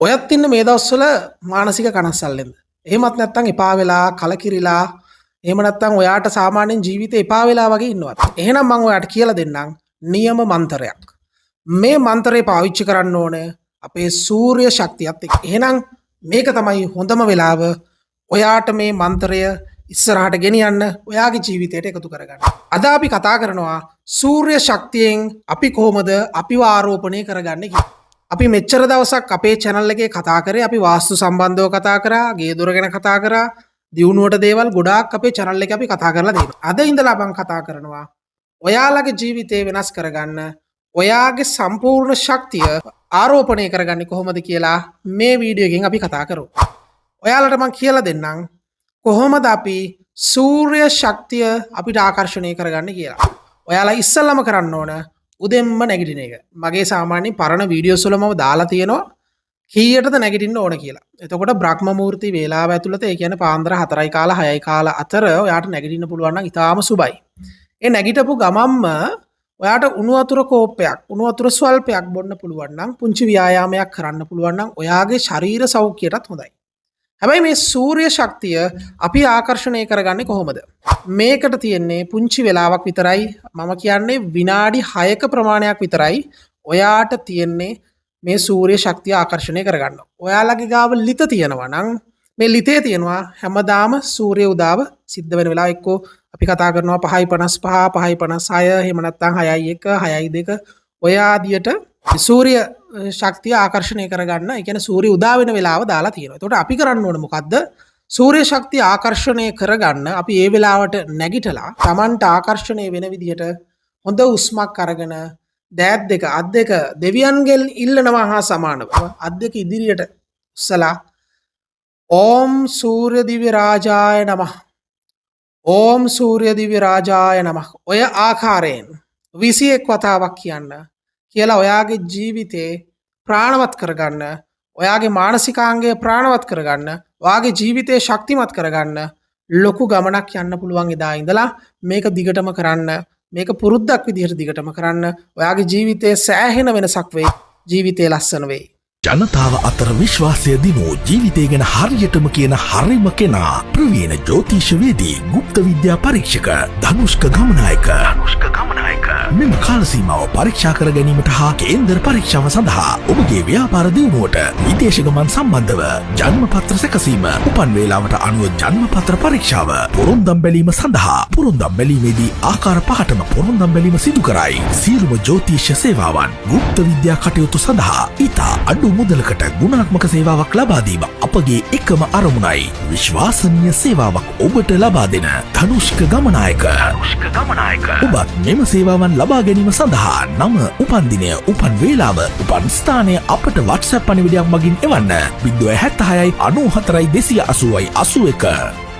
ඔයත් ඉන්න මේ දවස්වල මානසික කනස්සල්ලෙන්ද? එහෙමත් නැත්නම් එපා වෙලා කලකිරිලා එහෙම නැත්නම් ඔයාට සාමාන්‍යයෙන් ජීවිතේ එපා වෙලා වගේ ඉන්නවත්. එහෙනම් මම ඔයාට කියලා දෙන්නම් නියම මන්ත්‍රයක්. මේ මන්ත්‍රය පාවිච්චි කරන්න ඕනේ අපේ සූර්ය ශක්තියත් එක්ක. එහෙනම් මේක තමයි හොඳම වෙලාව ඔයාට මේ මන්ත්‍රය ඉස්සරහට ගෙනියන්න ඔයාගේ ජීවිතයට එකතු කරගන්න. අද අපි කතා කරනවා සූර්ය ශක්තියෙන් අපි කොහොමද අපිව ආරෝපණය කරගන්නේ කියලා. අපි මෙච්චර දවසක් අපේ channel එකේ කතා කරේ අපි වාස්තු සම්බන්ධව කතා කරා, ගේ දොර ගැන කතා කරා, දියුණුවට දේවල් ගොඩාක් අපේ channel එකේ අපි කතා කරලා තියෙනවා. අද ඉඳලා මම කතා කරනවා ඔයාලගේ ජීවිතේ වෙනස් කරගන්න, ඔයාගේ සම්පූර්ණ ශක්තිය ආරෝපණය කරගන්නේ කොහොමද කියලා මේ වීඩියෝ එකෙන් අපි කතා කරමු. ඔයාලට මම කියලා දෙන්නම් කොහොමද අපි සූර්ය ශක්තිය අපිට ආකර්ෂණය කරගන්නේ කියලා. ඔයාලා ඉස්සෙල්ලම කරන්න ඕන උදෙන්ම නැගිටින එක. මගේ සාමාන්‍ය පරණ වීඩියෝස් වල මම දාලා තියෙනවා කීයටද නැගිටින්න ඕන කියලා. එතකොට බ්‍රහ්ම මුහුර්ති වේලාව ඇතුළත ඒ කියන්නේ පාන්දර 4යි කාලා 6යි කාලා අතර ඔයාට නැගිටින්න පුළුවන් නම් ඉතාම සුබයි. ඒ නැගිටපු ගමම්ම ඔයාට උණු වතුර කෝප්පයක්, උණු වතුර ස්වල්පයක් බොන්න පුළුවන් නම්, පුංචි ව්‍යායාමයක් කරන්න පුළුවන් නම් ඔයාගේ ශරීර සෞඛ්‍යයටත් හොඳයි. හැබැයි මේ සූර්ය ශක්තිය අපි ආකර්ෂණය කරගන්නේ කොහොමද? මේකට තියෙන්නේ පුංචි වෙලාවක් විතරයි. මම කියන්නේ විනාඩි 6ක ප්‍රමාණයක් විතරයි ඔයාට තියෙන්නේ මේ සූර්ය ශක්තිය ආකර්ෂණය කරගන්න. ඔයාලගේ ගාව ලිත තියෙනවා නම් මේ ලිතේ තියෙනවා හැමදාම සූර්ය උදාව සිද්ධ වෙන වෙලාව එක්කෝ අපි කතා කරනවා 5:55 5:56 එහෙම නැත්නම් 6:01 6:02 ඔය ආදියට සූර්ය ශක්තිය ආකර්ෂණය කරගන්න, ඒ කියන්නේ සූර්ය උදා වෙන වෙලාව දාලා තියෙනවා. එතකොට අපි කරන්න ඕනේ මොකද්ද? සූර්ය ශක්තිය ආකර්ෂණය කරගන්න අපි ඒ වෙලාවට නැගිටලා Tamanට ආකර්ෂණය වෙන විදිහට හොඳ උස්මක් අරගෙන දෑත් දෙක අත් දෙක දෙවියන්ගෙන් ඉල්ලනවා හා සමානව අත් දෙක ඉදිරියට උස්සලා ඕම් සූර්ය දිව්‍ය රාජාය නමः, ඕම් සූර්ය දිව්‍ය රාජාය නමः ඔය ආකාරයෙන් 21 වතාවක් කියන්න කියලා ඔයාගේ ජීවිතේ ප්‍රාණවත් කරගන්න, ඔයාගේ මානසිකාංගය ප්‍රාණවත් කරගන්න, ඔයාගේ ජීවිතේ ශක්තිමත් කරගන්න ලොකු ගමනක් යන්න පුළුවන්. එදා ඉඳලා මේක දිගටම කරන්න, මේක පුරුද්දක් විදිහට දිගටම කරන්න. ඔයාගේ ජීවිතේ සෑහෙන වෙනසක් වෙයි. ජීවිතේ ලස්සන වෙයි. ජනතාව අතර විශ්වාසය දිනූ ජීවිතය ගැන හරියටම කියන හරිම කෙනා ප්‍රවීණ ජ්‍යෝතිෂවේදී ගුප්ත විද්‍යා පරීක්ෂක ධනුෂ්ක ගමනායක. මෙම කාලසීමාව පරීක්ෂා කර ගැනීමට හා කේන්දර පරීක්ෂාව සඳහා ඔබගේ ව්‍යාපාර දියුණුවට විදේශ ගමන් සම්බන්ධව ජන්මපත්‍ර සැකසීම, උපන් වේලාවට අනුව ජන්මපත්‍ර පරීක්ෂාව, පොරොන්දම් බැලීම සඳහා පොරොන්දම් බැලීමේදී ආකාර 5ටම පොරොන්දම් බැලීම සිදු කරයි. සියලුම ජ්‍යෝතිෂ සේවාවන් ගුප්ත විද්‍යා කටයුතු සඳහා ඉතා අඩු මුදලකට ගුණාත්මක සේවාවක් ලබා දීම අපගේ එකම අරමුණයි. විශ්වාසනීය සේවාවක් ඔබට ලබා දෙන ධනුෂ්ක ගමනායක. ඔබත් මෙම සේවාවන් ලබා ගැනීම සඳහා නම, උපන්දිනය, උපන් වේලාව, උපන් ස්ථානය අපට WhatsApp පණිවිඩයක් මගින් එවන්න. 076 94 280 81